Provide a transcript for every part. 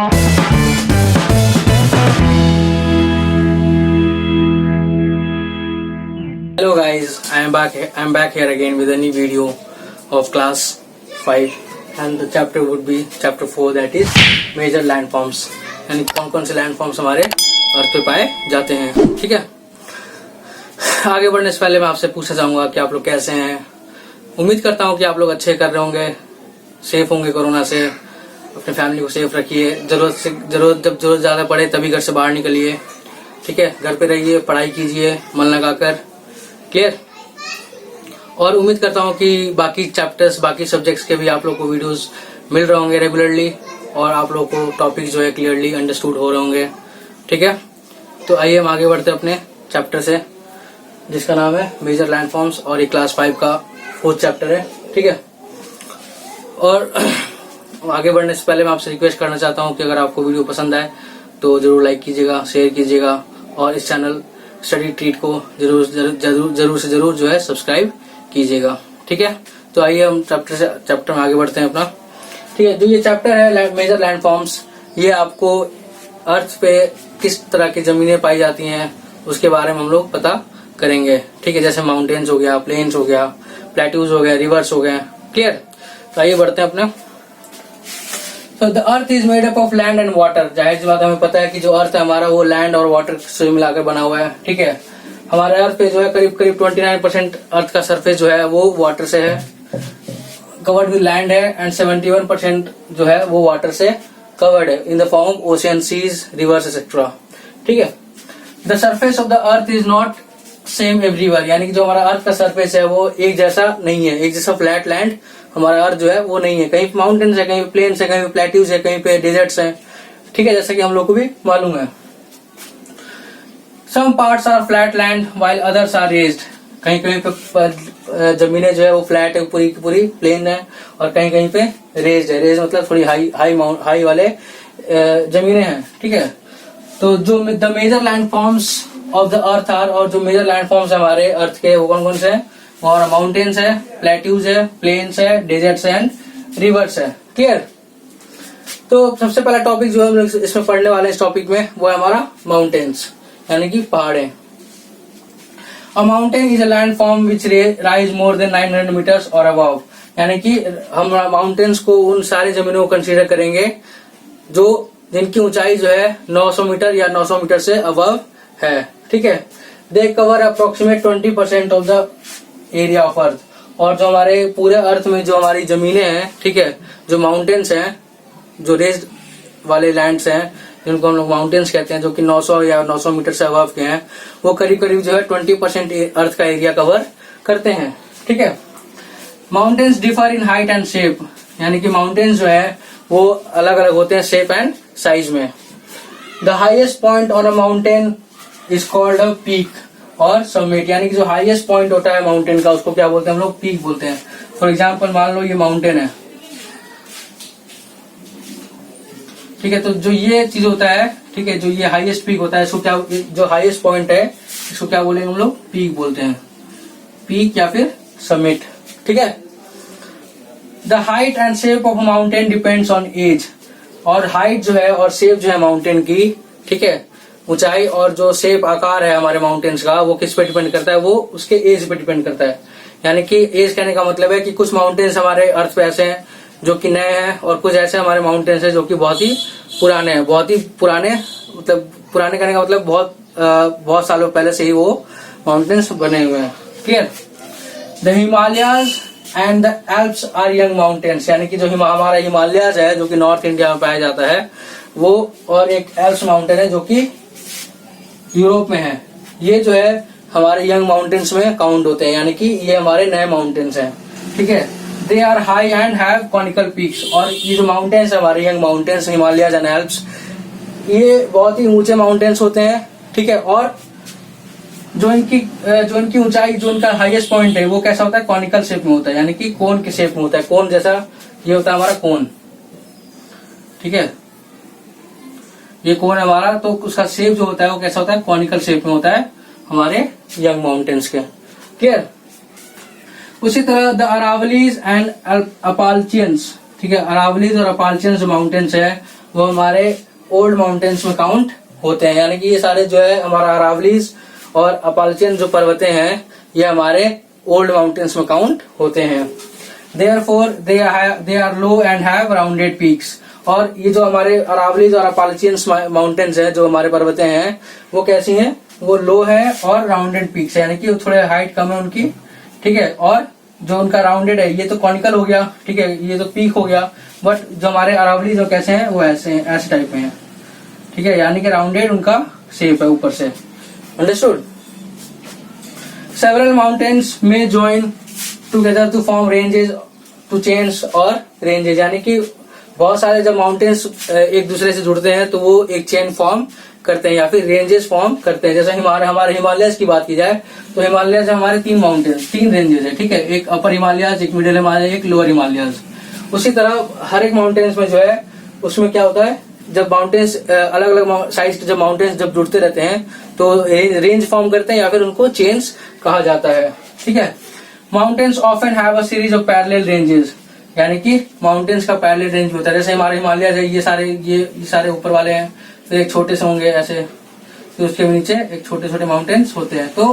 Hello guys, I'm back here again with a new video of class 5 and the chapter would be chapter 4, that is major landforms, यानी कौन कौन से landforms हमारे अर्थ पे पाए जाते हैं। ठीक है, आगे बढ़ने से पहले मैं आपसे पूछना चाहूंगा कि आप लोग कैसे हैं। उम्मीद करता हूं कि आप लोग अच्छे कर रहे होंगे, सेफ होंगे कोरोना से। अपने फैमिली को सेफ रखिए, जब जरूरत ज्यादा पड़े तभी घर से बाहर निकलिए। ठीक है, घर पे रहिए, पढ़ाई कीजिए मन लगाकर। क्लियर। और उम्मीद करता हूँ कि बाकी चैप्टर्स, बाकी सब्जेक्ट्स के भी आप लोग को वीडियोस मिल रहे होंगे रेगुलरली और आप लोग को टॉपिक जो है क्लियरली अंडरस्टूड हो रहे होंगे। ठीक है, तो आइए हम आगे बढ़ते हैं अपने चैप्टर से, जिसका नाम है मेजर लैंडफॉर्म्स और ये क्लास 5 का 4th चैप्टर है। ठीक है, और आगे बढ़ने से पहले मैं आपसे रिक्वेस्ट करना चाहता हूँ कि अगर आपको वीडियो पसंद आए तो जरूर लाइक कीजिएगा, शेयर कीजिएगा और इस चैनल स्टडी ट्रीट को जरूर जो है सब्सक्राइब कीजिएगा। ठीक है, तो आइए हम चैप्टर में आगे बढ़ते हैं अपना। ठीक है, जो ये चैप्टर है मेजर लैंडफॉर्म्स, ये आपको अर्थ पे किस तरह की जमीनें पाई जाती हैं उसके बारे में हम लोग पता करेंगे। ठीक है, जैसे माउंटेन्स हो गया, प्लेन्स हो गया, प्लेट्यूज हो गया, रिवर्स हो गए। क्लियर, तो आइए बढ़ते हैं अपने। So the earth is made up of land and water। जाहिर सी बात हमें पता है कि जो अर्थ है हमारा वो लैंड और वाटर से मिलाकर बना हुआ है। ठीक है, हमारे अर्थ पे जो है करीब 29% अर्थ का सरफेस जो है वो वाटर से है, कवर्ड विद लैंड है, एंड 71% जो है वो वाटर से कवर्ड है in the form of ocean, seas, rivers etcetera. ठीक है, the surface of the earth is not same everywhere, यानी कि जो हमारा अर्थ का सरफेस है वो एक जैसा नहीं है, एक जैसा फ्लैट लैंड हमारा अर्थ जो है वो नहीं है। कहीं पे माउंटेन्स है, कहीं पे प्लेन्स है, कहीं पे प्लेट्यूज है, कहीं पे डेजर्ट्स है। ठीक है, जैसा कि हम लोग को भी मालूम है। Some parts are flat land while others are raised. कहीं कहीं पे जमीनें जो है वो फ्लैट है, पूरी पूरी प्लेन है, और कहीं कहीं पे रेज्ड है। रेज मतलब थोड़ी हाई वाले जमीनें हैं। ठीक है, तो जो the major landforms of the earth are, और जो मेजर लैंडफॉर्म्स हमारे अर्थ के वो कौन कौन से हैं, और माउंटेन्स है, प्लेट्यूज है, प्लेन्स है, डेजर्ट्स एंड रिवर्स है। क्लियर। तो सबसे पहला टॉपिक जो हम लोग इसमें पढ़ने वाले इस टॉपिक में वो है हमारा माउंटेन्स, यानी कि पहाड़े। A mountain is a land form which rise more than 900 meters और अबव, यानी कि हम माउंटेन्स को उन सारी जमीनों को कंसीडर करेंगे जो जिनकी ऊंचाई जो है 900 मीटर या 900 मीटर से अबव है। ठीक है, they cover approximate 20% of the area of earth, और जो हमारे पूरे अर्थ में जो हमारी जमीनें हैं, ठीक है, जो माउंटेन्स हैं, जो रेज्ड वाले लैंड्स हैं जिनको हम लोग माउंटेन्स कहते हैं, जो कि 900 या 900 मीटर से अबव के हैं, वो करीब करीब जो है 20% अर्थ का एरिया कवर करते हैं। ठीक है, mountains differ in height and shape, यानी कि माउंटेन्स जो है वो अलग अलग होते हैं शेप एंड साइज में। The highest point on a mountain is called a peak और समिट, यानी कि जो हाईएस्ट पॉइंट होता है माउंटेन का उसको क्या बोलते हैं हम लोग, पीक बोलते हैं। फॉर एग्जांपल मान लो ये माउंटेन है। ठीक है, तो जो ये चीज होता है, ठीक है, जो ये हाईएस्ट पीक होता है इसको क्या, जो हाईएस्ट पॉइंट है इसको क्या बोलेंगे हम लोग, पीक बोलते हैं, पीक या फिर समिट। ठीक है, the height and shape of mountain depends on age, और हाइट जो है और शेप जो है माउंटेन की, ठीक है, ऊंचाई और जो शेप आकार है हमारे माउंटेन्स का वो किस पे डिपेंड करता है, वो उसके एज पे डिपेंड करता है। यानी कि एज कहने का मतलब है कि कुछ माउंटेन्स हमारे अर्थ पे ऐसे हैं जो कि नए हैं, और कुछ ऐसे हमारे माउंटेन्स हैं जो कि बहुत ही पुराने हैं। बहुत ही पुराने मतलब, पुराने कहने का मतलब बहुत सालों पहले से ही वो माउंटेन्स बने हुए हैं। Clear. The Himalayas and the Alps are young mountains, यानी कि जो हमारा हिमालयाज है जो कि नॉर्थ इंडिया में पाया जाता है वो, और एक एल्प्स माउंटेन है जो कि यूरोप में है, ये जो है हमारे यंग माउंटेन्स में काउंट होते हैं, यानी कि ये हमारे नए माउंटेन्स हैं। ठीक है, they are high and have conical peaks, और ये जो माउंटेन्स है हमारे young mountains, Himalayas and Alps, ये बहुत ही ऊंचे माउंटेन्स होते हैं। ठीक है, और जो इनकी ऊंचाई, जो इनका हाईएस्ट पॉइंट है वो कैसा होता है, कॉनिकल शेप में होता है, यानी कि कोन के शेप में होता है, कोन जैसा ये होता है हमारा कोन। ठीक है, ये कोन है हमारा, तो उसका शेप जो होता है वो कैसा होता है, कॉनिकल शेप में होता है हमारे यंग माउंटेन्स के। क्लियर। उसी तरह द अरावलीज एंड अपाल्चियंस, ठीक है, अरावलीज और अपाल्चियंस जो माउंटेन्स है वो हमारे ओल्ड माउंटेन्स में काउंट होते हैं। यानी कि ये सारे जो है हमारा अरावलीज और अपाल्चियन जो पर्वतें हैं ये हमारे ओल्ड माउंटेन्स में काउंट होते हैं। Therefore they are low and have rounded peaks। और ये जो हमारे अरावलीज और अपाल्चियंस माउंटेन्स हैं, जो हमारे पर्वतें हैं, वो कैसी हैं? वो लो है और राउंडेड पीक्स है, यानी कि थोड़े हाइट कम है उनकी, ठीक है। और जो उनका राउंडेड है, ये तो कॉनिकल हो गया, ठीक है, ये तो पीक हो गया। बट जो हमारे अरावलीज जो कैसे हैं, वो ऐसे टाइप में है, ठीक है, यानी कि राउंडेड उनका शेप है ऊपर से। अंडरस्टूड? सेवरल माउंटेन्स में join together to form ranges to chains और रेंजेस, यानी कि बहुत सारे जब माउंटेन्स एक दूसरे से जुड़ते हैं तो वो एक चेन फॉर्म करते हैं या फिर रेंजेस फॉर्म करते हैं। जैसे हमारे हिमालयस की बात की जाए तो हिमालयस हमारे 3 माउंटेन्स, 3 रेंजेस है, ठीक है, एक अपर हिमालयस, एक मिडिल हिमालय, एक लोअर हिमालयस। उसी तरह हर एक माउंटेन्स में जो है उसमें क्या होता है, जब माउंटेन्स अलग अलग साइज के जब माउंटेन्स जब जुड़ते रहते हैं तो रेंज फॉर्म करते हैं या फिर उनको चेन्स कहा जाता है, ठीक है। Mountains often have a series of parallel ranges, यानी कि माउंटेन्स का पैरेलल रेंज होता है। जैसे हमारे हिमालय है, ये सारे ऊपर वाले हैं, फिर एक छोटे से होंगे ऐसे, फिर उसके नीचे एक छोटे छोटे माउंटेन्स होते हैं। तो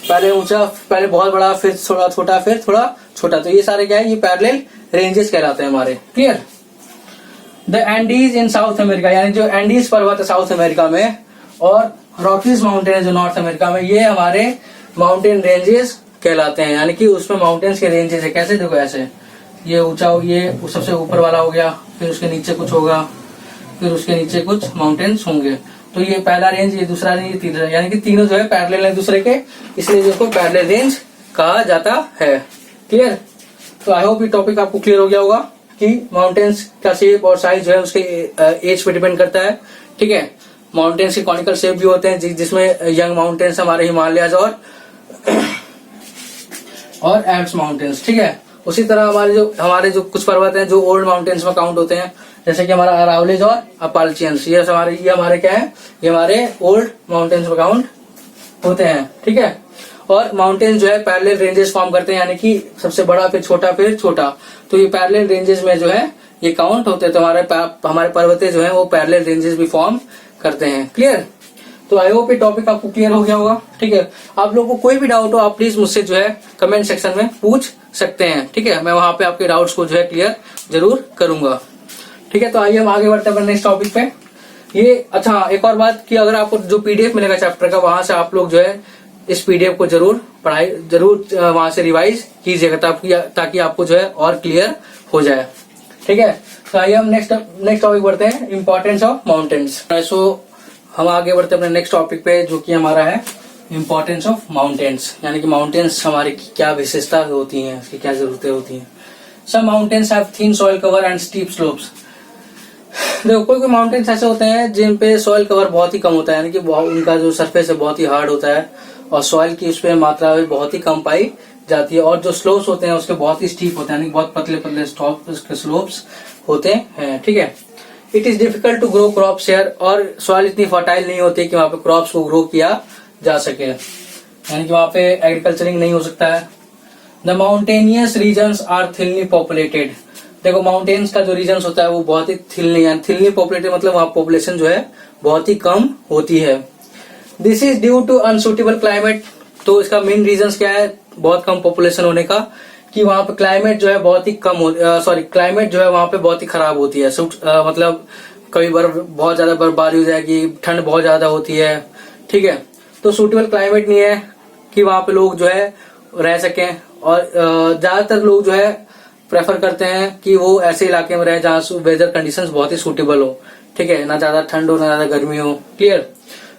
पहले ऊंचा, पहले बहुत बड़ा, फिर थोड़ा छोटा, फिर थोड़ा छोटा, तो ये सारे क्या है, ये पैरेलल रेंजेस कहलाते हैं हमारे। Clear? The Andes in South America, यानी जो एंडीज पर्वत है साउथ अमेरिका में, और रॉकीज माउंटेन है जो नॉर्थ अमेरिका में, ये हमारे माउंटेन रेंजेस कहलाते हैं। यानी कि उसमें माउंटेन्स के रेंजेस है, कैसे? देखो ऐसे, ये ऊंचा, ये सबसे ऊपर वाला हो गया, फिर उसके नीचे कुछ होगा, फिर उसके नीचे कुछ माउंटेन्स होंगे। तो ये पहला रेंज, ये दूसरा रेंज, ये तीसरा, यानी कि तीनों जो है पैरेलल है दूसरे के, इसलिए इसको पैरेलल रेंज कहा जाता है। क्लियर? तो आई होप ये टॉपिक आपको क्लियर हो गया होगा कि माउंटेन्स का शेप और साइज जो है उसके एज पे डिपेंड करता है, ठीक है। माउंटेन्स के कॉनिकल शेप भी होते हैं, जिसमें यंग माउंटेन्स हमारे हिमालयस और एल्प्स माउंटेन्स, ठीक है। उसी तरह हमारे जो कुछ पर्वत हैं जो ओल्ड माउंटेन्स में काउंट होते हैं, जैसे कि हमारा अरावलीज और अपाल्चियंस, ये हमारे क्या है, ये हमारे ओल्ड माउंटेन्स में काउंट होते हैं, ठीक है। और माउंटेन्स जो है पैरेलल रेंजेस फॉर्म करते हैं, यानी कि सबसे बड़ा, फिर छोटा, फिर छोटा, तो ये पैरेलल रेंजेस में जो है ये काउंट होते हैं। तो हमारे पर्वतें जो है वो पैरेलल रेंजेस भी फॉर्म करते हैं। क्लियर? तो आई होप ये टॉपिक आपको क्लियर हो गया होगा, ठीक है। आप लोगों को कोई भी डाउट हो, आप प्लीज मुझसे जो है कमेंट सेक्शन में पूछ सकते हैं, ठीक है। मैं वहां पे आपके डाउट्स को जो है क्लियर जरूर करूंगा, ठीक है। तो आइए हम आगे बढ़ते हैं नेक्स्ट टॉपिक पे। ये अच्छा, एक और बात कि अगर आपको जो पीडीएफ मिलेगा चैप्टर का, वहां से आप लोग जो है इस पीडीएफ को जरूर वहां से रिवाइज कीजिएगा, ताकि आपको जो है और क्लियर हो जाए, ठीक है। तो आइए हम नेक्स्ट टॉपिक बढ़ते हैं, इंपॉर्टेंस ऑफ माउंटेन्स। सो हम आगे बढ़ते हैं अपने नेक्स्ट टॉपिक पे, जो कि हमारा है इंपॉर्टेंस ऑफ माउंटेन्स, यानी कि माउंटेन्स हमारी क्या विशेषता होती हैं, उसकी क्या जरूरतें होती हैं। Some mountains have thin soil cover and steep slopes. देखो कोई माउंटेन्स ऐसे होते हैं जिन पे सॉइल कवर बहुत ही कम होता है, यानी कि उनका जो सरफेस है बहुत ही हार्ड होता है और सॉइल की उस पर मात्रा बहुत ही कम पाई जाती है। और जो स्लोप्स होते हैं उसके बहुत ही स्टीप होते हैं, यानी बहुत पतले पतले स्लोप्स होते हैं, ठीक है। It is difficult to grow crops here, और सॉइल इतनी फर्टाइल नहीं होती कि वहां पे क्रॉप्स को ग्रो किया जा सके, यानी कि वहां पे एग्रीकल्चरिंग नहीं हो सकता है। The mountainous regions are thinly populated. देखो माउंटेन्स का जो रीजन्स होता है वो बहुत ही थिनली पॉपुलेटेड, मतलब वहां पॉपुलेशन जो है बहुत ही कम होती है। This is due to unsuitable climate. तो इसका मेन रीजन क्या है बहुत कम पॉपुलेशन होने का, कि वहां पे क्लाइमेट जो है बहुत ही क्लाइमेट जो है वहां पे बहुत ही खराब होती है। मतलब कभी बहुत ज्यादा बर्फबारी हो जाएगी, ठंड बहुत ज्यादा होती है, ठीक है। तो सूटेबल क्लाइमेट नहीं है कि वहां पे लोग जो है रह सकें, और ज्यादातर लोग जो है प्रेफर करते हैं कि वो ऐसे इलाके में रहे जहाँ वेदर कंडीशंस बहुत ही सूटेबल हो, ठीक है, ना ज्यादा ठंड हो ना ज्यादा गर्मी हो। क्लियर?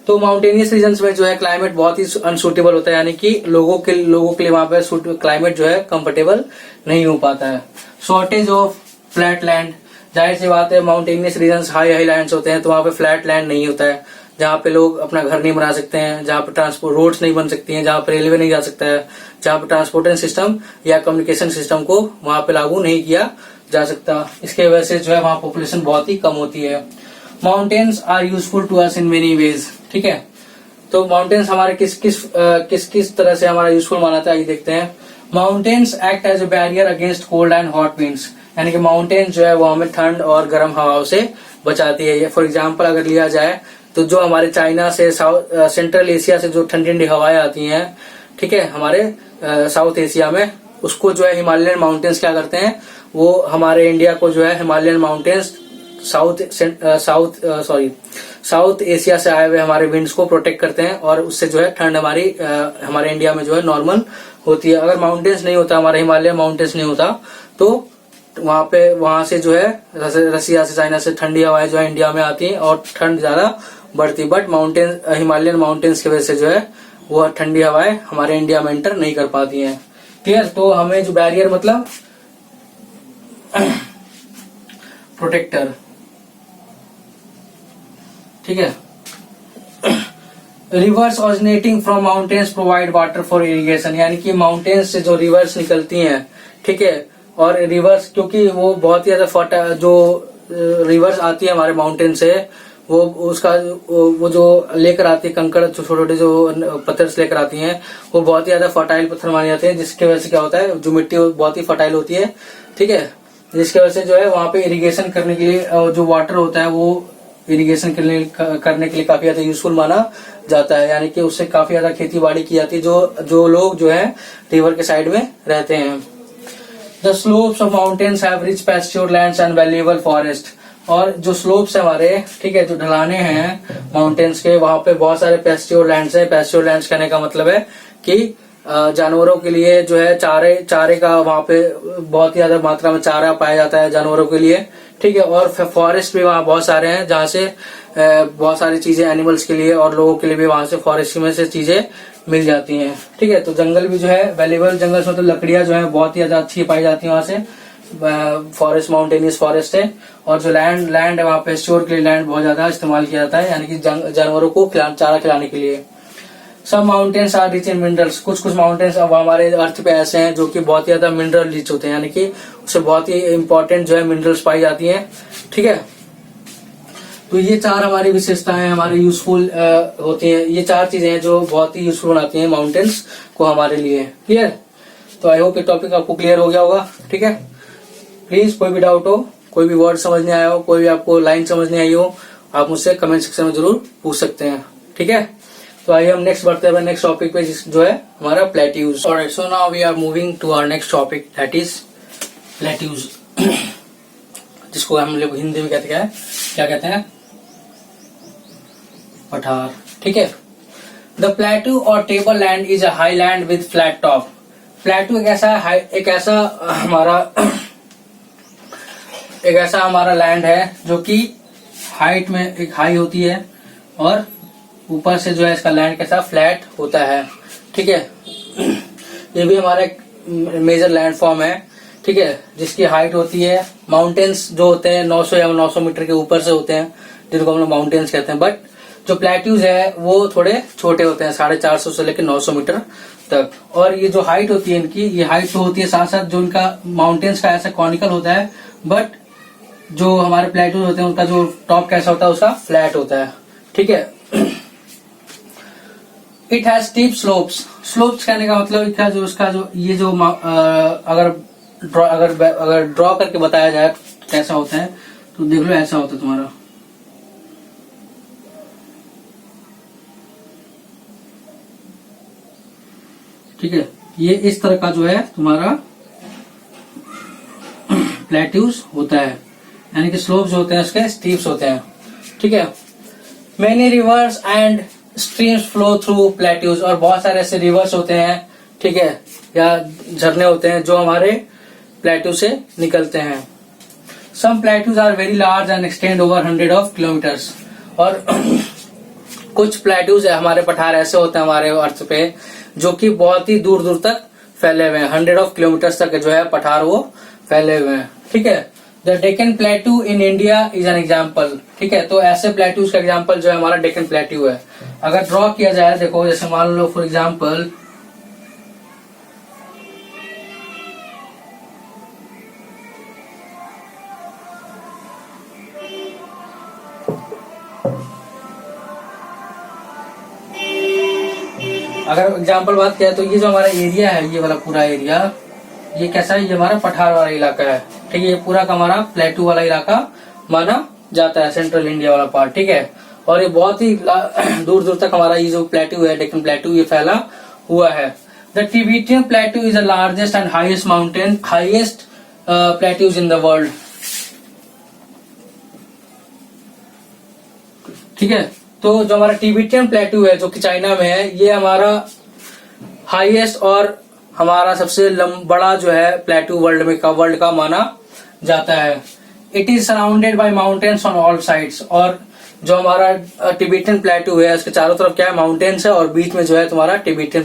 तो माउंटेनियस रीजन्स में जो है क्लाइमेट बहुत ही अनसूटेबल होता है, यानी कि लोगों के लिए वहां पे क्लाइमेट जो है कंफर्टेबल नहीं हो पाता है। शॉर्टेज ऑफ फ्लैट लैंड, जाहिर सी बात है माउंटेनियस रीजन्स हाई लैंड्स होते हैं, तो वहां पे फ्लैट लैंड नहीं होता है, जहाँ पे लोग अपना घर नहीं बना सकते हैं, जहाँ पे ट्रांसपोर्ट रोड्स नहीं बन सकती हैं, जहाँ पे रेलवे नहीं जा सकता है, जहाँ पे ट्रांसपोर्टेशन सिस्टम या कम्युनिकेशन सिस्टम को वहां पे लागू नहीं किया जा सकता। इसके वजह से जो है वहां पॉपुलेशन बहुत ही कम होती है। Mountains are useful to us in many ways, ठीक है। तो माउंटेन्स हमारे किस तरह से हमारा यूजफुल माना था, ये देखते हैं। Mountains act as a barrier against cold and hot winds, यानी कि माउंटेन्स जो है वो हमें ठंड और गर्म हवाओं से बचाती है। फॉर एग्जाम्पल अगर लिया जाए तो जो हमारे चाइना से सेंट्रल एशिया से जो ठंडी ठंडी हवाएं आती हैं, ठीक है, हमारे साउथ एशिया में, उसको जो है हिमालयन माउंटेन्स क्या करते हैं, वो हमारे इंडिया को जो है हिमालयन माउंटेन्स साउथ एशिया से आए हुए हमारे विंड्स को प्रोटेक्ट करते हैं और उससे जो है ठंड हमारे इंडिया में जो है नॉर्मल होती है। अगर माउंटेन्स नहीं होता, हमारे हिमालय माउंटेन्स नहीं होता, तो वहां से जो है रसिया से, चाइना से ठंडी हवाएं जो है इंडिया में आती हैं और ठंड ज्यादा बढ़ती। बट हिमालयन माउंटेन्स की वजह से जो है वो ठंडी हवाएं हमारे इंडिया में एंटर नहीं कर पाती हैं। क्लियर? तो हमें जो बैरियर मतलब प्रोटेक्टर, ठीक है। Rivers originating from mountains provide water for irrigation, यानी कि माउंटेन्स से जो रिवर्स निकलती हैं, ठीक है, और रिवर्स क्योंकि वो बहुत ही ज्यादा जो रिवर्स आती है हमारे माउंटेन से, वो जो लेकर आती है कंकड़, छोटे छोटे जो पत्थर लेकर आती हैं, वो बहुत ही ज्यादा फर्टाइल पत्थर माने जाते हैं, जिसकी वजह से क्या होता है, जो मिट्टी बहुत ही फर्टाइल होती है, ठीक है, जिसकी वजह से जो है वहां पे इरिगेशन करने के लिए जो वाटर होता है वो इरिगेशन करने के लिए काफी ज्यादा यूजफुल माना जाता है, यानी कि उससे काफी ज्यादा खेती बाड़ी की जाती है जो लोग जो है रिवर के साइड में रहते हैं। The slopes of mountains have rich pasture lands and valuable forest, और जो स्लोप्स है हमारे, ठीक है, जो ढलाने हैं माउंटेन्स के, वहां पे बहुत सारे पैस्ट्योर लैंड्स है। पैस्ट्योर लैंड्स कहने का मतलब है कि जानवरों के लिए जो है चारे का वहां पे बहुत ही ज्यादा मात्रा में चारा पाया जाता है जानवरों के लिए, ठीक है, और फॉरेस्ट भी वहाँ बहुत सारे हैं जहाँ से बहुत सारी चीजें एनिमल्स के लिए और लोगों के लिए भी वहां से फॉरेस्ट में से चीजें मिल जाती हैं, ठीक है। तो जंगल भी जो है वैल्यूएबल जंगल मतलब लकड़ियां जो है बहुत ही ज्यादा अच्छी पाई जाती है वहां से, फॉरेस्ट माउंटेनियस फॉरेस्ट है। और जो लैंड है वहाँ पे स्टोर के लिए लैंड बहुत ज्यादा इस्तेमाल किया जाता है, यानी कि जानवरों को चारा खिलाने के लिए। सब mountains are rich in minerals, कुछ माउंटेन्स अब हमारे अर्थ पे ऐसे हैं जो कि बहुत ही ज्यादा मिनरल रिच होते हैं, यानी कि उससे बहुत ही इंपॉर्टेंट जो है मिनरल्स पाई जाती हैं, ठीक है। तो ये चार हमारी विशेषताएं हमारे यूजफुल होती हैं, ये चार चीजें हैं जो बहुत ही यूजफुल बनाती हैं माउंटेन्स को हमारे लिए। क्लियर? तो आई होप ये टॉपिक आपको क्लियर हो गया होगा, ठीक है। प्लीज कोई भी डाउट हो, कोई भी वर्ड समझ नहीं आया हो, कोई भी आपको लाइन समझ नहीं आई हो, आप मुझसे कमेंट सेक्शन में जरूर पूछ सकते हैं, ठीक है। तो आइए हम नेक्स्ट बढ़ते हैं नेक्स्ट टॉपिक पे, जो है हमारा plateaus. Alright, so now we are moving to our next topic, that is plateaus, जिसको हम लोग हिंदी में कहते हैं, क्या कहते हैं, पठार, ठीक है। द प्लेट्यू और table land is a high land with flat top. Plateau एक ऐसा हमारा लैंड है जो कि हाइट में एक हाई होती है और ऊपर से जो है इसका लैंड कैसा फ्लैट होता है, ठीक है। ये भी हमारा एक मेजर लैंड फॉर्म है, ठीक है, जिसकी हाइट होती है, माउंटेन्स जो होते हैं 900 या 900 मीटर के ऊपर से होते हैं, जिनको हम लोग माउंटेन्स कहते हैं। बट जो प्लेट्यूज है वो थोड़े छोटे होते हैं, 450 से लेकर 900 मीटर तक। और ये जो हाइट होती है इनकी, ये हाइट तो होती है, साथ साथ जो इनका माउंटेन्स का ऐसा कॉनिकल होता है, बट जो हमारे प्लेट्यूज होते हैं उनका जो टॉप कैसा होता है, उसका फ्लैट होता है, ठीक है। It has steep slopes. Slopes कहने का मतलब क्या, जो उसका जो ये जो अगर ड्रॉ करके बताया जाए कैसा होता है, तो देख लो ऐसा होता है तुम्हारा, ठीक है। ये इस तरह का जो है तुम्हारा प्लेट्यूज होता है, यानी कि स्लोप्स होते हैं उसके स्टीप्स होते हैं, ठीक है। Many reverse and streams flow through plateaus, और बहुत सारे ऐसे रिवर्स होते हैं, ठीक है, या झरने होते हैं जो हमारे प्लेट्यू से निकलते हैं। Some plateaus are very large and extend over 100 of kilometres, और कुछ प्लेट्यूज है हमारे पठार ऐसे होते हैं हमारे अर्थ पे जो कि बहुत ही दूर दूर तक फैले हुए हैं, 100 ऑफ किलोमीटर्स तक जो है पठार वो फैले हुए हैं, ठीक है। The Deccan plateau in India is an example, ठीक है। तो ऐसे प्लेट्यूज का एग्जाम्पल जो है हमारा डेक्कन प्लेट्यू है। अगर ड्रॉ किया जाए, देखो जैसे मान लो फॉर एग्जाम्पल अगर एग्जाम्पल बात किया तो ये जो हमारा एरिया है, ये वाला पूरा एरिया, ये कैसा है, ये हमारा पठार वाला इलाका है, ठीक है। ये पूरा का हमारा प्लेट्यू वाला इलाका माना जाता है, सेंट्रल इंडिया वाला पार्ट, ठीक है। और ये बहुत ही दूर दूर तक हमारा ये जो प्लेट्यू है, डेक्कन प्लेट्यू, ये फैला हुआ है। The Tibetan plateau is the largest and highest plateaus in the world, ठीक है। तो जो हमारा टिबेटियन प्लेट्यू है जो कि चाइना में है, ये हमारा हाईएस्ट और हमारा सबसे बड़ा जो है प्लेट्यू वर्ल्ड का माना जाता है। It is surrounded by mountains on all sides, और जो हमारा टिबेटियन प्लेट्यू है उसके चारों तरफ क्या है, माउंटेन्स है, और बीच में जो है तुम्हारा टिबेटियन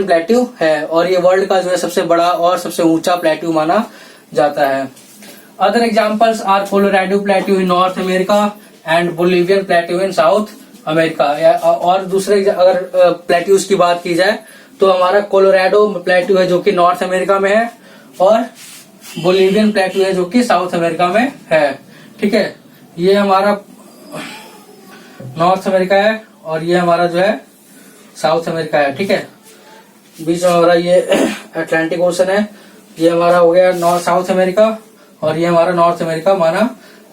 प्लेट्यू है, और ये वर्ल्ड का जो है सबसे बड़ा और सबसे ऊंचा प्लेट्यू माना जाता है। Other examples are Colorado plateau in North America and Bolivian plateau in South America. और दूसरे अगर प्लेट्यूज की बात की जाए तो हमारा कोलोराडो प्लेट्यू है जो कि नॉर्थ अमेरिका में है, और बोलिवियन प्लेट्यू है जो कि साउथ अमेरिका में है, ठीक है। ये हमारा नॉर्थ अमेरिका है और ये हमारा जो है साउथ अमेरिका है, ठीक है। बीच में हमारा ये अटलांटिक ओशन है, ये हमारा हो गया साउथ अमेरिका, और ये हमारा नॉर्थ अमेरिका माना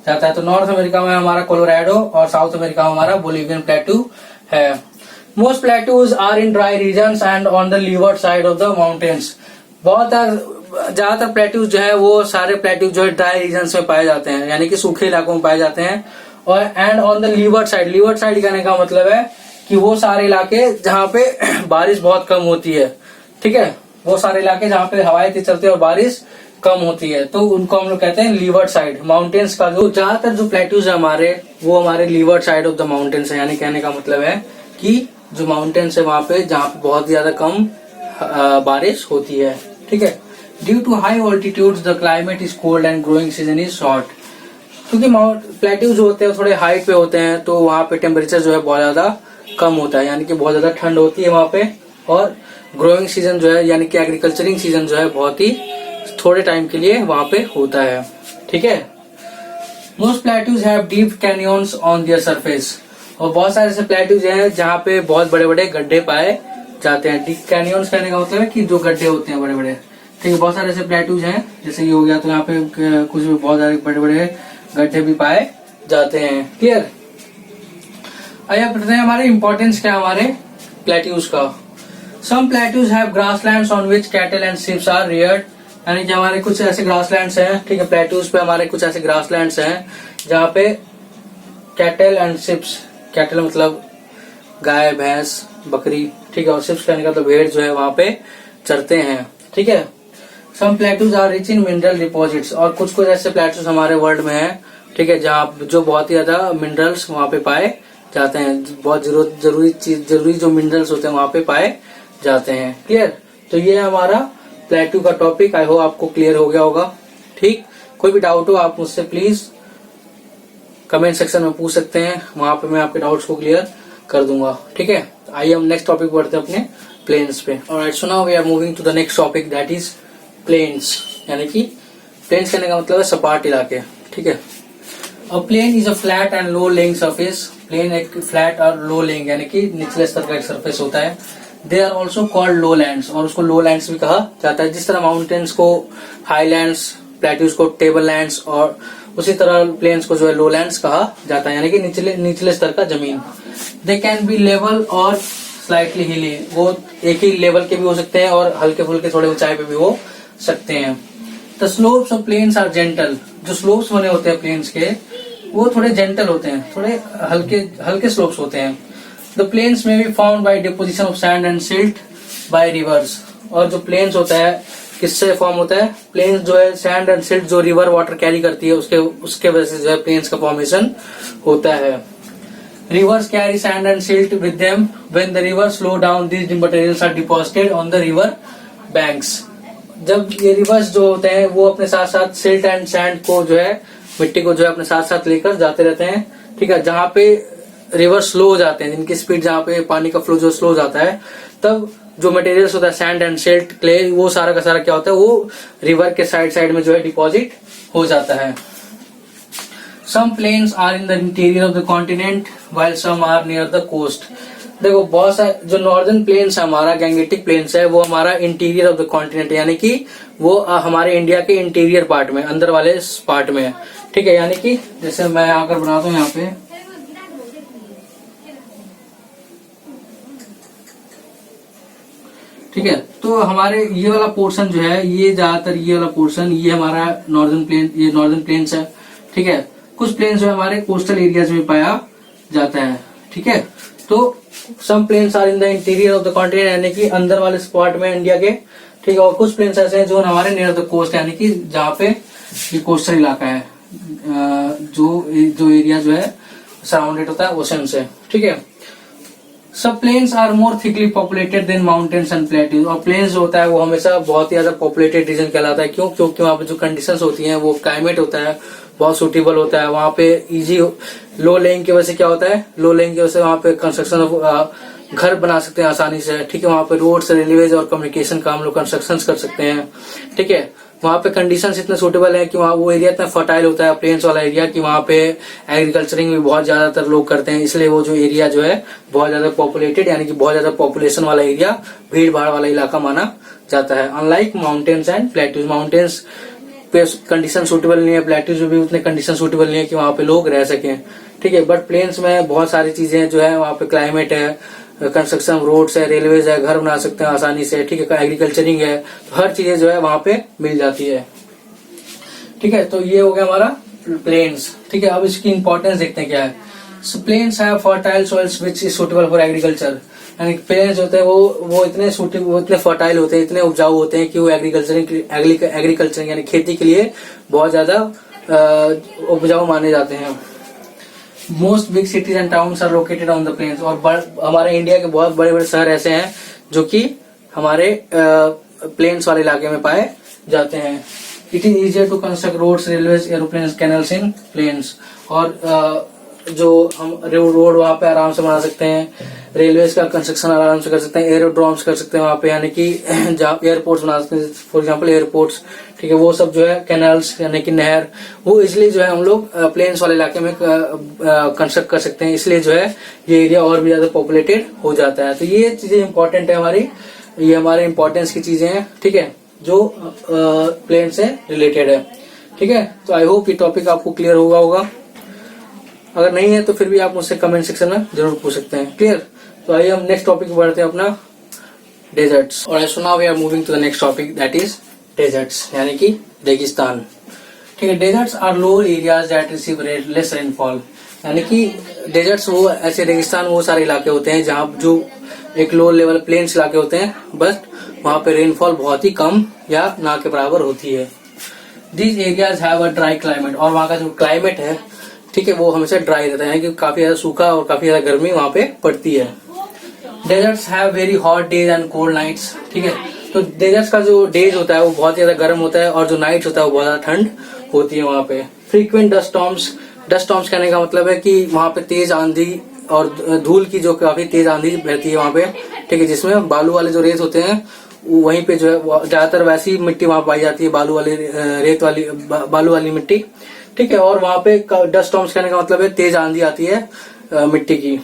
जाता है। तो नॉर्थ अमेरिका में हमारा कोलोराडो और साउथ अमेरिका में हमारा बोलिवियन प्लेट्यू है। Most plateaus are in dry regions and on the leeward side of the mountains. बहुत ज्यादातर प्लेट्यूज जो है वो सारे प्लेट्यूज जो है ड्राई रीजन्स में पाए जाते हैं, यानी कि सूखे इलाकों में पाए जाते हैं। और and on the leeward side कहने का मतलब है कि वो सारे इलाके जहाँ पे बारिश बहुत कम होती है, ठीक है, वो सारे इलाके जहाँ पे हवाएं तेज चलती है और बारिश कम होती है, तो उनको हम लोग कहते हैं लीवर्ड साइड। माउंटेन्स का जो ज्यादातर जो प्लेट्यूज है हमारे, वो हमारे levered side of the mountains है, यानी कहने का मतलब है कि जो माउंटेन्स है वहां पे जहाँ पे बहुत ज्यादा कम बारिश होती है, ठीक है। Due to high altitudes the climate is cold and growing season is short. क्योंकि प्लेट्यूज होते हैं थोड़े हाइट पे होते हैं, तो वहाँ पे टेम्परेचर जो है बहुत ज्यादा कम होता है, यानी कि बहुत ज्यादा ठंड होती है वहाँ पे, और ग्रोइंग सीजन जो है यानी कि एग्रीकल्चरिंग सीजन जो है बहुत ही थोड़े टाइम के लिए वहाँ पे होता है, ठीक है। Most plateaus have deep canyons on their surface, और बहुत सारे ऐसे प्लेट्यूज हैं जहाँ पे बहुत बड़े बड़े गड्ढे पाए जाते हैं। डीप कैनियंस कहने का मतलब है कि जो गड्ढे होते हैं बड़े बड़े, ठीक है। बहुत सारे ऐसे प्लेट्यूज हैं, जैसे ये हो गया, तो यहाँ पे कुछ भी बहुत सारे बड़े बड़े गड्ढे भी पाए जाते हैं, क्लियर। आइए पढ़ते हैं हमारे इंपॉर्टेंस क्या हमारे प्लेट्यूज का। Some plateaus have grasslands on which cattle and sheeps are reared, यानी कि हमारे कुछ ऐसे ग्रासलैंड्स हैं, ठीक है। प्लेट्यूज पे हमारे कुछ ऐसे ग्रासलैंड्स हैं जहाँ पे कैटल एंड शिप्स, कैटल मतलब गाय भैंस बकरी, ठीक है, और शिप्स कहने का मतलब भेड़ जो है वहाँ पे चरते हैं, ठीक है। Some plateaus are rich in mineral deposits, और कुछ कुछ ऐसे प्लेट्यूज हमारे वर्ल्ड में हैं, ठीक है, जहाँ जो बहुत ही ज्यादा मिनरल्स वहाँ पे पाए जाते हैं, बहुत जरूरी जो मिनरल्स होते हैं वहाँ पे पाए जाते हैं, क्लियर। तो ये हमारा प्लेट्यू का टॉपिक, आई होप आपको क्लियर हो गया होगा, ठीक। कोई भी डाउट हो आप मुझसे प्लीज कमेंट सेक्शन में पूछ सकते हैं, वहां पे मैं आपके डाउट्स को क्लियर कर दूंगा, ठीक है। आइए हम नेक्स्ट टॉपिक बढ़ते हैं अपने प्लेन्स पे। Alright, so now we are moving to the next topic that is plains, यानी कि प्लेन्स कहने का मतलब है सपाट इलाके, ठीक है। A plain is a flat and low lying surface. Plain एक फ्लैट और लो लेइंग यानी कि निचले स्तर का एक सरफेस होता है। They are also called low lands, और उसको लो लैंड्स भी कहा जाता है। जिस तरह माउंटेन्स को हाईलैंड्स, प्लेट्यूज को टेबल लैंड्स, और उसी तरह प्लेन्स को जो है लो लैंड्स कहा जाता है, यानी कि निचले स्तर का जमीन। दे कैन बी लेवल और स्लाइटली हिली, वो एक ही लेवल के भी हो सकते हैं और हल्के फुल्के थोड़े ऊंचाई पे भी हो सकते हैं। The slopes of plains are gentle, जो स्लोप्स बने होते हैं प्लेन्स के वो थोड़े जेंटल होते हैं, थोड़े हल्के स्लोप्स होते हैं। The plains may be found by deposition of sand and silt by rivers, और जो प्लेन्स होता है किससे फॉर्म होता है, प्लेन्स जो है सैंड एंड सिल्ट जो रिवर वाटर कैरी करती है उसके वजह से जो है प्लेन्स का फॉर्मेशन होता है। Rivers carry sand and silt with them. When the rivers flow down, these materials are deposited on the river banks. जब ये रिवर्स जो होते हैं वो अपने साथ साथ सिल्ट एंड सैंड को जो है मिट्टी को जो है अपने साथ साथ लेकर जाते रहते हैं, ठीक है। जहाँ पे रिवर स्लो हो जाते हैं, जिनकी स्पीड जहाँ पे पानी का फ्लो जो स्लो हो जाता है, तब जो मटेरियल्स होता है सैंड एंड सिल्ट क्ले, वो सारा का सारा क्या होता है, वो रिवर के साइड में जो है डिपॉजिट हो जाता है। Some plains are in the interior of the continent while some are near the coast. देखो बहुत सारे जो नॉर्दर्न प्लेन्स है हमारा गैंगेटिक प्लेन्स है, वो हमारा इंटीरियर ऑफ द कॉन्टिनेंट, यानी कि वो हमारे इंडिया के इंटीरियर पार्ट में, अंदर वाले पार्ट में है, ठीक है, यानी कि जैसे मैं आकर बनाता हूँ यहाँ पे, ठीक है। तो हमारे ये वाला पोर्शन जो है, ये ज्यादातर ये वाला पोर्शन, ये हमारा नॉर्दर्न प्लेन, ये नॉर्दर्न प्लेन्स है, ठीक है। कुछ प्लेन्स जो है हमारे कोस्टल एरियाज में पाया जाता है, ठीक है। तो some plains are in the interior of the continent, यानी कि अंदर वाले स्पॉट में इंडिया के, ठीक है। और कुछ प्लेन्स ऐसे हैं जो हमारे नियर द कोस्ट, यानी कि जहाँ पे ये कोस्टल इलाका है, जो एरिया जो है सराउंडेड होता है ओशन से, ठीक है। सब plains are more thickly populated than mountains and plateaus, और प्लेन्स जो होता है वो हमेशा बहुत ही ज्यादा पॉपुलेटेड रीजन कहलाता है। क्यों? क्योंकि वहाँ पे जो कंडीशंस होती हैं, वो क्लाइमेट होता है बहुत सुटेबल होता है। वहाँ पे इजी, लो लेइंग की वजह से क्या होता है, लो लेइंग की वजह से वहाँ पे कंस्ट्रक्शन घर बना सकते हैं आसानी से, ठीक है। वहाँ पे रोड्स, रेलवेज और कम्युनिकेशन का हम लोग कंस्ट्रक्शन कर सकते हैं, ठीक है। वहाँ पे कंडीशंस इतने सूटेबल है कि वहाँ वो एरिया इतना फर्टाइल होता है, प्लेन्स वाला एरिया, कि वहाँ पे एग्रीकल्चरिंग भी बहुत ज्यादातर लोग करते हैं। इसलिए वो जो एरिया जो है बहुत ज्यादा पॉपुलेटेड, यानी कि बहुत ज्यादा पॉपुलेशन वाला एरिया, भीड़ भाड़ वाला इलाका माना जाता है। Unlike mountains and plateaus, mountains पे कंडीशन सूटेबल नहीं है, प्लेट्यूज में भी उतने कंडीशन सूटेबल नहीं है कि वहाँ पे लोग रह सकें, ठीक है। बट प्लेन्स में बहुत सारी चीजें जो है, वहाँ पे क्लाइमेट है, कंस्ट्रक्शन, रोड्स है, रेलवेज है, घर बना सकते हैं आसानी से, ठीक है। एग्रीकल्चरिंग है, तो हर चीजें जो है वहां पे मिल जाती है, ठीक है। तो ये हो गया हमारा प्लेन्स, ठीक है। अब इसकी इंपॉर्टेंस देखते हैं क्या है। So plains have fertile soils which is suitable for agriculture, यानी प्लेन्स होते हैं वो इतने सूटेबल, वो इतने फर्टाइल होते हैं, इतने उपजाऊ होते हैं कि वो एग्रीकल्चर यानी खेती के लिए बहुत ज्यादा उपजाऊ माने जाते हैं। Most big cities and towns are located on the plains, और हमारे इंडिया के बहुत बड़े बड़े शहर ऐसे हैं जो कि हमारे प्लेन्स वाले इलाके में पाए जाते हैं। It is easier to construct roads, railways, aeroplanes, canals in plains, और जो हम रोड वहाँ पे आराम से बना सकते हैं, रेलवेज का कंस्ट्रक्शन आराम से कर सकते हैं, एरोड्रोम्स कर सकते हैं वहाँ पे, यानी कि जहाँ एयरपोर्ट्स बना सकते हैं, फॉर एग्जांपल एयरपोर्ट्स, ठीक है। वो सब जो है कैनल्स यानी कि नहर, वो इसलिए जो है हम लोग प्लेन्स वाले इलाके में कंस्ट्रक्ट कर सकते हैं। इसलिए जो है ये एरिया और भी ज्यादा पॉपुलेटेड हो जाता है। तो ये चीजें इंपॉर्टेंट है हमारी, ये हमारे इंपॉर्टेंस की चीजें हैं, ठीक है, जो प्लेन से रिलेटेड है, ठीक है। तो आई होप ये टॉपिक आपको क्लियर हुआ होगा। अगर नहीं है तो फिर भी आप मुझसे कमेंट सेक्शन में जरूर पूछ सकते हैं। क्लियर? तो आइए हम नेक्स्ट टॉपिक बढ़ते हैं अपना, डेजर्ट्स। और so now we are moving to the next topic, that is deserts, यानी कि रेगिस्तान, ठीक है। Deserts are lower areas that receive less rainfall, यानी कि डेजर्ट्स वो ऐसे रेगिस्तान वो सारे इलाके होते हैं जहाँ जो एक लो लेवल प्लेन्स इलाके होते हैं, बट वहाँ पे रेनफॉल बहुत ही कम या ना के बराबर होती है। These areas have a dry climate, और वहाँ का जो क्लाइमेट है, ठीक है, वो हमेशा ड्राई रहता है, कि काफी ज्यादा सूखा और काफी ज्यादा गर्मी वहाँ पे पड़ती है। Deserts have very hot days and cold nights, ठीक है। तो डेजर्ट्स का जो डेज होता है वो बहुत ज्यादा गर्म होता है, और जो नाइट्स होता है वो बहुत ज्यादा ठंड होती है वहाँ पे। फ्रीक्वेंट डस्ट स्टॉर्म्स कहने का मतलब है कि वहाँ पे तेज आंधी और धूल की जो काफी तेज आंधी बहती है वहाँ पे, ठीक है, जिसमें बालू वाले जो रेत होते हैं वहीं पे जो है ज्यादातर वैसी मिट्टी वहाँ पाई जाती है, बालू वाली मिट्टी, ठीक है। और वहाँ पे डस्ट स्टॉर्म्स कहने का मतलब है तेज आंधी आती है मिट्टी की।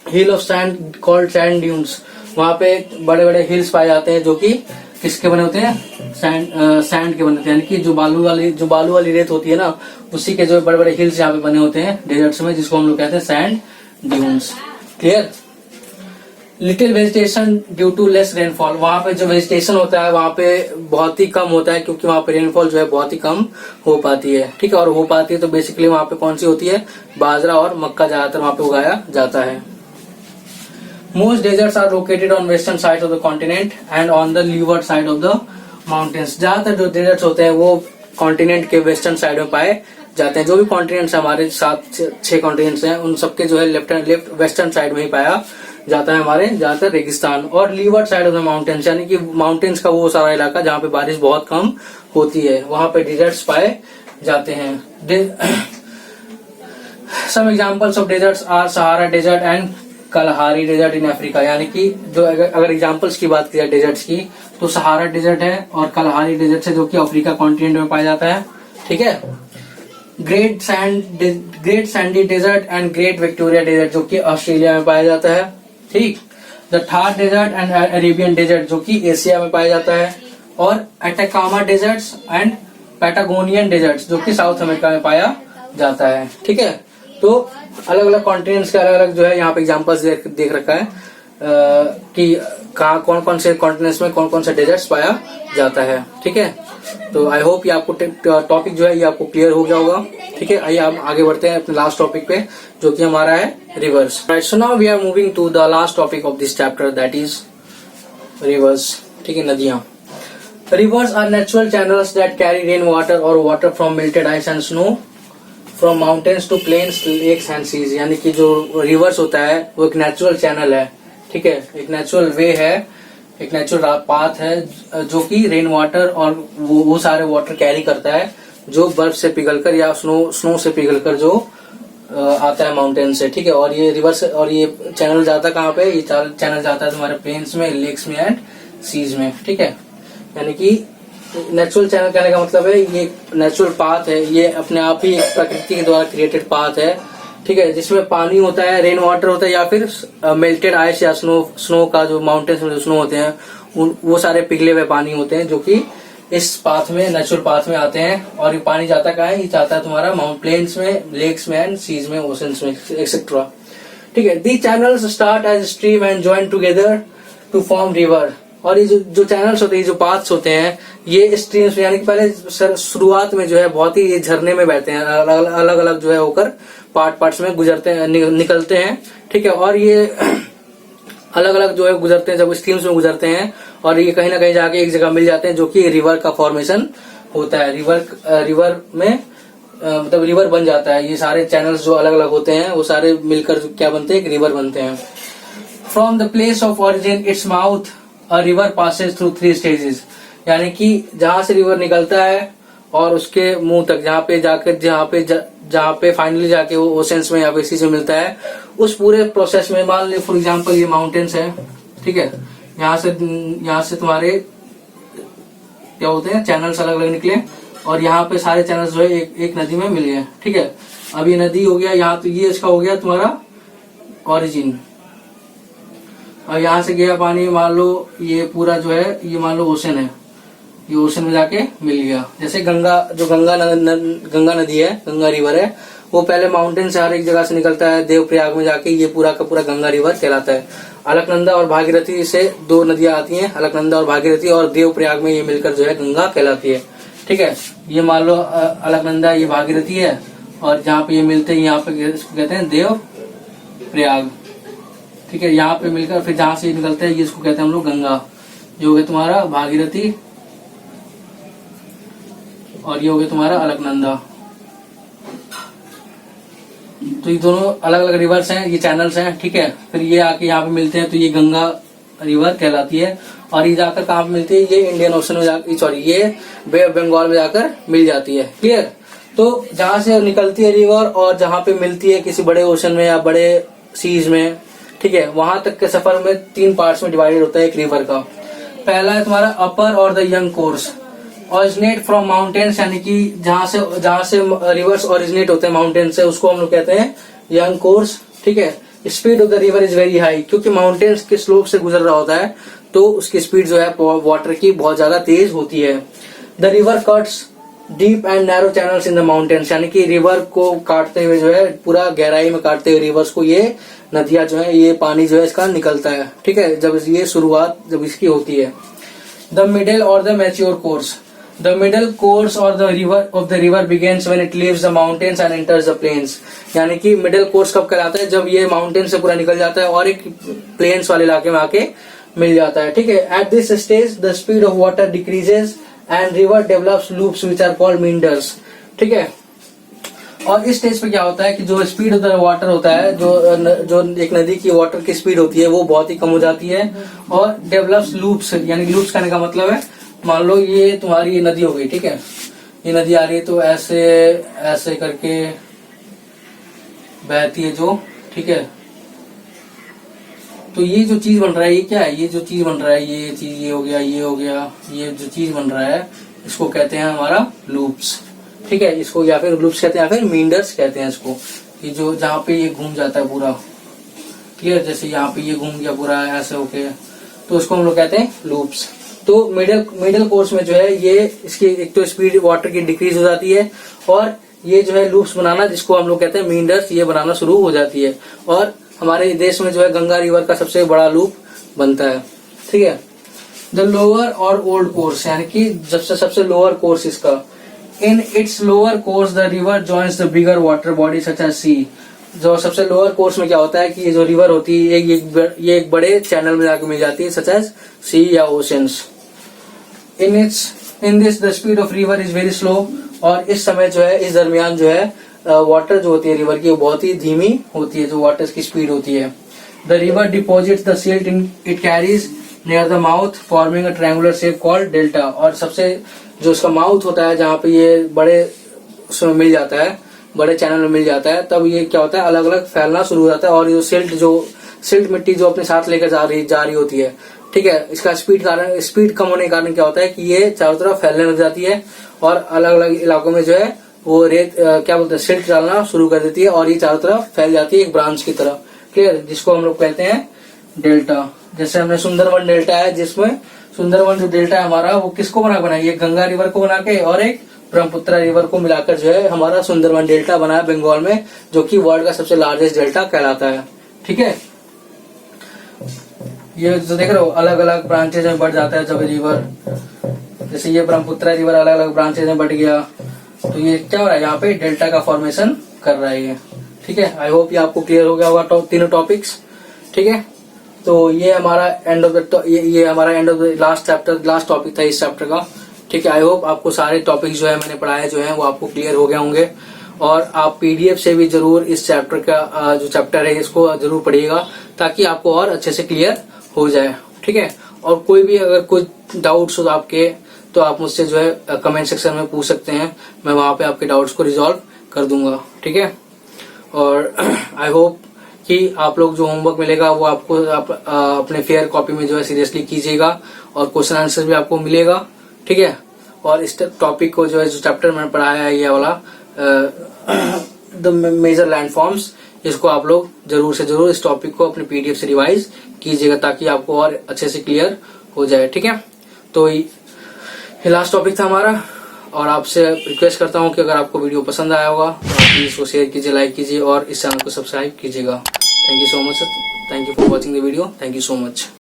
Hill of sand called sand dunes, वहाँ पे बड़े बड़े हिल्स पाए जाते हैं जो कि किसके बने होते हैं, सैंड के बने होते हैं, यानी कि जो बालू वाली रेत होती है ना, उसी के जो बड़े बड़े हिल्स यहाँ पे बने होते हैं डेजर्ट्स में, जिसको हम लोग कहते हैं sand dunes. Clear? Little vegetation due to less rainfall, वहाँ पे जो वेजिटेशन होता है वहाँ पे बहुत ही कम होता है, क्योंकि वहाँ पे रेनफॉल जो है बहुत ही कम हो पाती है, ठीक है। और हो पाती है तो बेसिकली वहाँ पे कौन सी होती है, बाजरा और मक्का ज्यादातर वहाँ पे उगाया जाता है। Most deserts are located on western side of the continent and on the leeward side of the mountains, ज्यादातर जो डेजर्ट्स होते हैं वो कॉन्टिनेंट के वेस्टर्न साइड में पाए जाते हैं। जो भी कॉन्टिनेंट्स हमारे 7-6 कॉन्टिनेंट्स हैं, उन सबके जो है लेफ्ट वेस्टर्न साइड में ही पाया जाता है हमारे ज्यादातर रेगिस्तान। और levered side of the mountains, यानी कि माउंटेन्स का वो सारा इलाका जहाँ पे बारिश बहुत कम होती है, वहां पे डेजर्ट्स पाए जाते हैं। Some examples of deserts are Sahara desert and Kalahari desert in Africa, यानी कि जो अगर एग्जांपल्स की बात की जाए डेजर्ट्स की, तो सहारा डेजर्ट है और कलहारी डेजर्ट है जो कि अफ्रीका कॉन्टिनेंट में पाया जाता है, ठीक है। Great Sandy Desert and Great Victoria Desert जो कि ऑस्ट्रेलिया में पाया जाता है, ठीक। The Thar desert and Arabian desert जो कि एशिया में पाया जाता है, और Atacama deserts and Patagonian deserts, जो कि साउथ अमेरिका में पाया जाता है। ठीक है, तो अलग अलग कॉन्टिनेंट्स के अलग अलग जो है यहाँ पे एग्जाम्पल्स देख रखा है कि कहाँ कौन कौन से कॉन्टिनेंट्स में कौन कौन सा डेजर्ट्स पाया जाता है। ठीक है, तो आई होप ये आपको टॉपिक जो है ये आपको क्लियर हो गया होगा। ठीक है, आइए हम आगे बढ़ते हैं अपने लास्ट टॉपिक पे, जो कि हमारा है rivers. Right, so now we are moving to the last topic of this chapter, that is rivers. ठीक है, नदियां। Rivers are natural channels that carry rainwater or water from melted ice and snow from mountains to plains, lakes and seas। यानी कि जो reverse होता है वो एक नेचुरल चैनल है। ठीक है, एक नेचुरल वे है, एक नेचुरल पाथ है जो कि रेन वाटर और वो सारे वाटर कैरी करता है जो बर्फ से पिघलकर या स्नो से पिघलकर जो आता है माउंटेन से। ठीक है, और ये रिवर्स और ये चैनल जाता है कहाँ पे? ये चैनल जाता है तुम्हारे प्लेन्स में, लेक्स में एंड सीज में। ठीक है, यानी कि नेचुरल चैनल कहने का मतलब है ये नेचुरल पाथ है, ये अपने आप ही एक प्रकृति के द्वारा क्रिएटेड पाथ है। ठीक है, जिसमें पानी होता है, रेन वाटर होता है या फिर मेल्टेड आइस या स्नो का जो माउंटेन्स में जो स्नो होते हैं वो सारे पिघले हुए पानी होते हैं जो कि इस पाथ में, नेचुरल पाथ में आते हैं। और ये पानी जाता कहाँ है? ये जाता है तुम्हारा माउंट प्लेन्स में, लेक्स में एंड सीज में, ओशंस में एक्सेट्रा। ठीक है, the channels start as stream and join together to form river. और ये जो चैनल्स होते हैं, जो पाथ्स होते हैं, ये स्ट्रीम्स यानी कि पहले शुरुआत में जो है बहुत ही ये झरने में बहते हैं, अलग अलग जो है होकर पार्ट्स में गुजरते हैं, निकलते हैं। ठीक है, और ये अलग अलग जो है गुजरते हैं, जब स्ट्रीम्स में गुजरते हैं और ये कहीं ना कहीं जाके एक जगह मिल जाते हैं जो कि रिवर का फॉर्मेशन होता है। रिवर में मतलब रिवर बन जाता है। ये सारे चैनल्स जो अलग अलग होते हैं वो सारे मिलकर क्या बनते हैं? एक रिवर बनते हैं। From the place of origin its mouth a river Passage through 3 stages. यानी कि जहां से रिवर निकलता है और उसके मुंह तक जहाँ पे फाइनली जाके वो ओशंस में या फिर सी से मिलता है, उस पूरे प्रोसेस में मान ली फॉर एग्जांपल ये माउंटेन्स है। ठीक है, यहाँ से तुम्हारे क्या होते हैं? चैनल्स अलग अलग निकले और यहाँ पे सारे चैनल्स जो है एक नदी में मिल गए। ठीक है, अब ये नदी हो गया, यहाँ तो ये इसका हो गया तुम्हारा ओरिजिन। और यहाँ से गया पानी, मान लो ये पूरा जो है ये मान लो ओशन है, ये ओशन में जाके मिल गया। जैसे गंगा नदी है, गंगा रिवर है, वो पहले माउंटेन से हर एक जगह से निकलता है, देवप्रयाग में जाके ये पूरा का पूरा गंगा रिवर कहलाता है। अलकनंदा और भागीरथी से 2 नदियां आती हैं, अलकनंदा और भागीरथी, और देवप्रयाग में ये मिलकर जो है गंगा कहलाती है। ठीक है, ये मान लो अलकनंदा, ये भागीरथी है, और जहाँ पे ये मिलते हैं यहाँ पे कहते हैं देवप्रयाग। ठीक है, यहाँ पे मिलकर फिर जहां से निकलते हैं ये इसको कहते हैं हम लोग गंगा। ये हो गया तुम्हारा भागीरथी और ये हो गया तुम्हारा अलकनंदा। तो ये दोनों अलग अलग रिवर्स हैं, ये चैनल्स हैं। ठीक है, फिर ये आके यहाँ पे मिलते हैं तो ये गंगा रिवर कहलाती है। और ये जाकर कहाँ पे मिलती है? ये इंडियन ओशन में जाकर, सॉरी ये बे ऑफ बंगाल में जाकर मिल जाती है। क्लियर? तो जहां से निकलती है रिवर और जहां पे मिलती है किसी बड़े ओशन में या बड़े सीज में, ठीक है, वहां तक के सफर में 3 पार्ट्स में डिवाइडेड होता है एक रिवर का। पहला है तुम्हारा अपर और the young course. Originate from mountains, यानी कि जहां से रिवर्स ऑरिजिनेट होते हैं माउंटेन से, उसको हम लोग कहते हैं यंग कोर्स। ठीक है, speed of the river is very high, क्योंकि माउंटेन्स के स्लोप से गुजर रहा होता है तो उसकी स्पीड जो है वाटर की बहुत ज्यादा तेज होती है। The river cuts deep and narrow channels in the mountains, यानी कि रिवर को काटते हुए जो है पूरा गहराई में काटते हुए रिवर्स को ये नदियां जो है, ये पानी जो है इसका निकलता है। ठीक है, जब ये शुरुआत जब इसकी होती है। द मिडिल और the mature course, the middle course और the river of the river begins when it leaves the mountains and enters the plains. यानी कि मिडिल कोर्स कब कहलाता है? जब ये माउंटेन से पूरा निकल जाता है और एक प्लेन्स वाले इलाके में आके मिल जाता है। ठीक है, at this stage the speed of water decreases and river develops loops which are called meanders. ठीक है, और इस स्टेज पे क्या होता है कि जो स्पीड ऑफ द वाटर होता है, जो एक नदी की वाटर की स्पीड होती है वो बहुत ही कम हो जाती है और डेवलप्स लूप्स, यानी लूप्स करने का मतलब है मान लो ये तुम्हारी नदी हो गई। ठीक है, ये नदी आ रही है तो ऐसे करके बहती है जो। ठीक है, तो ये जो चीज बन रहा है ये क्या है? ये जो चीज बन रहा है ये चीज, ये हो गया, ये हो गया, ये जो चीज बन रहा है इसको कहते हैं हमारा लूप्स। ठीक है, इसको या फिर लूप्स कहते हैं या फिर मींडर्स कहते हैं इसको। ये जो जहाँ पे ये घूम जाता है पूरा, क्लियर? जैसे यहाँ पे ये घूम गया पूरा ऐसे होके, तो उसको हम लोग कहते हैं लूप्स। तो मिडिल कोर्स में जो है ये इसकी एक तो स्पीड वाटर की डिक्रीज हो जाती है, और ये जो है लूप्स बनाना, जिसको हम लोग कहते हैं मींडर्स, ये बनाना शुरू हो जाती है, और हमारे देश में जो है गंगा रिवर का सबसे बड़ा लूप बनता है। ठीक है। द लोअर और ओल्ड कोर्स, यानी कि सबसे लोअर कोर्स इसका, in its lower course the river joins the bigger water body such as sea. जो सबसे लोअर कोर्स में क्या होता है कि ये जो रिवर होती है ये एक बड़े चैनल में जाकर मिल जाती है, सच एज सी या oceans. In this the speed of river is very slow, और इस समय जो है इस दरमियान जो है वाटर जो होती है रिवर की वो बहुत ही धीमी होती है, जो वाटर की स्पीड होती है। The river deposits the silt in it carries near the mouth forming a triangular shape called delta. और सबसे जो इसका माउथ होता है जहाँ पे ये बड़े उसमें मिल जाता है, बड़े चैनल में मिल जाता है, तब ये क्या होता है अलग अलग फैलना शुरू हो जाता है, और जो सिल्ट मिट्टी जो अपने साथ लेकर जा रही होती है, ठीक है, इसका स्पीड कम होने के कारण क्या होता है कि ये चारों तरफ फैलने लग जाती है, और अलग अलग इलाकों में जो है वो रेत क्या बोलते हैं सिल्ट डालना शुरू कर देती है, और ये चारों तरफ फैल जाती है एक ब्रांच की तरह। क्लियर, जिसको हम लोग कहते हैं डेल्टा। जैसे हमने सुंदरवन डेल्टा है, जिसमें सुंदरवन जो डेल्टा है हमारा वो किसको बना ये गंगा रिवर को बना के और एक ब्रह्मपुत्र रिवर को मिलाकर जो है हमारा सुंदरवन डेल्टा बना है बंगाल में, जो कि वर्ल्ड का सबसे लार्जेस्ट डेल्टा कहलाता है। ठीक है। ये जो देख रहे हो अलग अलग ब्रांचेज में बढ़ जाता है जब रिवर, जैसे ये ब्रह्मपुत्र रिवर अलग अलग ब्रांचेज में बढ़ गया, तो ये क्या हो रहा है यहाँ पे डेल्टा का फॉर्मेशन कर रहा है ये। ठीक है। आई होप ये आपको क्लियर हो गया होगा तीनों टॉपिक्स। ठीक है। तो ये हमारा एंड ऑफ द ये हमारा end of the last topic था इस चैप्टर का। ठीक है। आई होप आपको सारे टॉपिक जो है मैंने पढ़ाए जो है वो आपको क्लियर हो गए होंगे, और आप पीडीएफ से भी जरूर इस चैप्टर का जो चैप्टर है इसको जरूर पढ़िएगा, ताकि आपको और अच्छे से क्लियर हो जाए। ठीक है। और कोई भी अगर कुछ डाउट्स हो आपके, तो आप मुझसे जो है कमेंट सेक्शन में पूछ सकते हैं, मैं वहां पे आपके डाउट्स को रिजॉल्व कर दूंगा। ठीक है। और आई होप कि आप लोग जो होमवर्क मिलेगा वो आपको अपने फेयर कॉपी में जो है सीरियसली कीजिएगा, और क्वेश्चन आंसर भी आपको मिलेगा। ठीक है। और इस टॉपिक को जो है जो चैप्टर मैंने पढ़ाया है ये वाला द मेजर लैंडफॉर्म्स, इसको आप लोग जरूर से जरूर इस टॉपिक को अपने पीडीएफ से रिवाइज कीजिएगा, ताकि आपको और अच्छे से क्लियर हो जाए। ठीक है। तो ये लास्ट टॉपिक था हमारा, और आपसे रिक्वेस्ट करता हूँ कि अगर आपको वीडियो पसंद आया होगा तो आप प्लीज इसको शेयर कीजिए, लाइक कीजिए, और इस चैनल को सब्सक्राइब कीजिएगा। Thank you so much. Thank you for watching the video. Thank you so much.